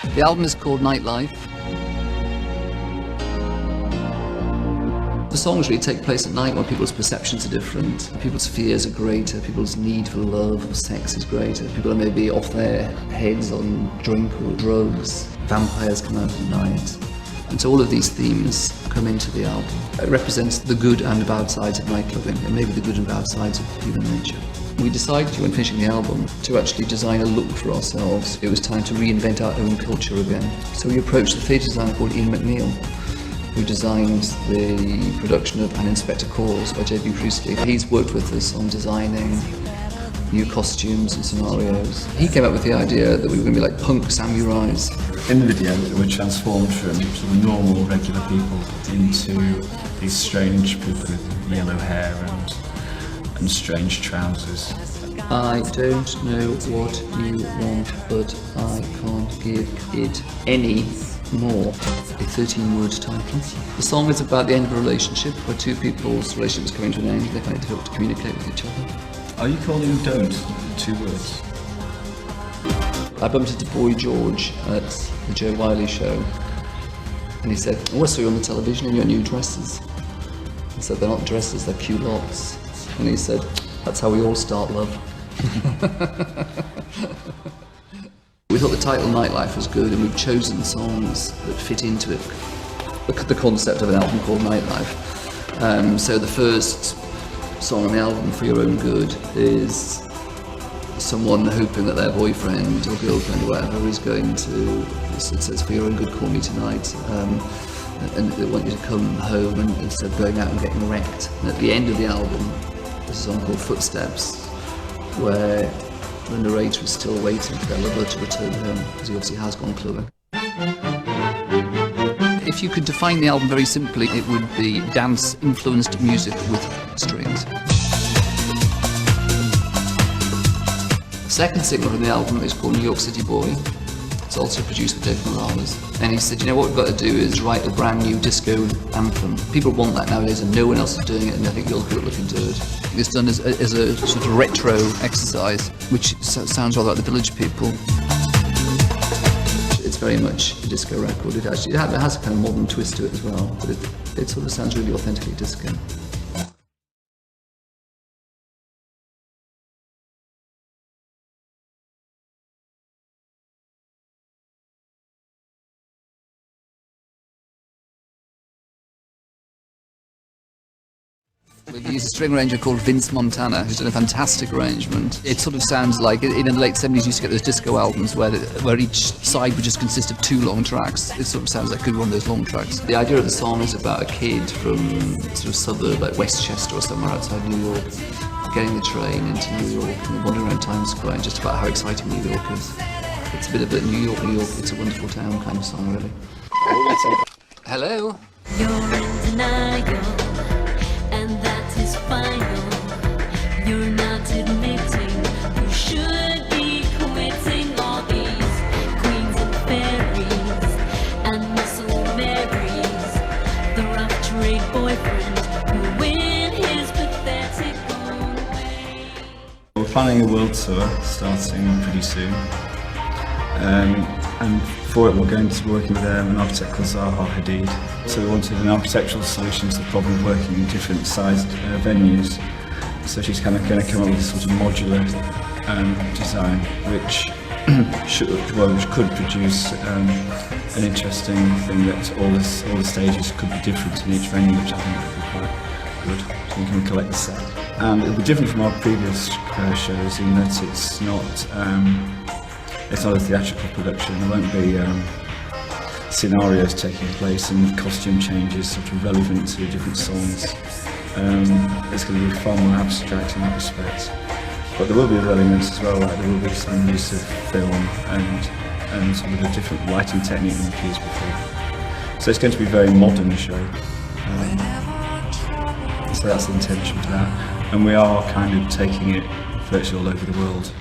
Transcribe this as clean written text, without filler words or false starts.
The album is called Nightlife. The songs really take place at night when people's perceptions are different. People's fears are greater, people's need for love or sex is greater. People are maybe off their heads on drink or drugs. Vampires come out at night. And so all of these themes come into the album. It represents the good and bad sides of nightclubbing, and maybe the good and bad sides of human nature. We decided, when finishing the album, to actually design a look for ourselves. It was time to reinvent our own culture again. So we approached the theatre designer called Ian McNeill, who designed the production of An Inspector Calls by J.B. Priestley. He's worked with us on designing new costumes and scenarios. He came up with the idea that we were going to be like punk samurais. In the video, we're transformed from sort of normal, regular people into these strange people with yellow hair and strange trousers. I don't know what you want, but I can't give it any more. A 13-word title. The song is about the end of a relationship where two people's relationships coming to an end. They find it difficult to communicate with each other. Are you calling don't 2 words? I bumped into Boy George at the Joe Wiley show, and he said, "Oh, I saw you on the television in your new dresses." I said, "They're not dresses, they're culottes." And he said, "That's how we all start love." We thought the title Nightlife was good, and we've chosen songs that fit into it. The concept of an album called Nightlife. So the first song on the album, For Your Own Good, is someone hoping that their boyfriend or girlfriend or whatever is going to, it says, "For your own good, call me tonight," and they want you to come home instead of going out and getting wrecked. And at the end of the album, there's a song called Footsteps, where the narrator is still waiting for their lover to return home, because he obviously has gone clubbing. If you could define the album very simply, it would be dance-influenced music with strings. The second single from the album is called New York City Boy. It's also produced with Dave Morales. And he said, "You know, what we've got to do is write a brand new disco anthem. People want that nowadays and no one else is doing it, and I think you'll look into it." It's done as a sort of retro exercise, which sounds rather like the Village People. It's very much a disco record. It has a kind of modern twist to it as well, but it sort of sounds really authentically disco. We use a string arranger called Vince Montana, who's done a fantastic arrangement. It sort of sounds like, in the late 70s, you used to get those disco albums where each side would just consist of 2 long tracks. It sort of sounds like it could be one of those long tracks. The idea of the song is about a kid from sort of suburb like Westchester or somewhere outside New York, getting the train into New York and wandering around Times Square, and just about how exciting New York is. It's a bit of a New York, it's a wonderful town kind of song, really. Hello? You're in denial, and that is final. You're not admitting you should be quitting all these queens and fairies and muscle Marys, the rough trade boyfriend who win his pathetic own way. We're planning a world tour starting pretty soon. And for it we're going to be working with an architect called Zaha Hadid. So we wanted an architectural solution to the problem of working in different sized venues. So she's kind of going to come up with a sort of modular design which could produce an interesting thing that all the stages could be different in each venue, which I think would be quite good. So you can collect the set. And it'll be different from our previous shows in that it's not a theatrical production. There won't be scenarios taking place and costume changes sort of relevant to different songs. It's going to be far more abstract in that respect. But there will be other elements as well, like there will be some use of film and sort of a different lighting technique than we've used before. So it's going to be a very modern show. So that's the intention for that. And we are kind of taking it virtually all over the world.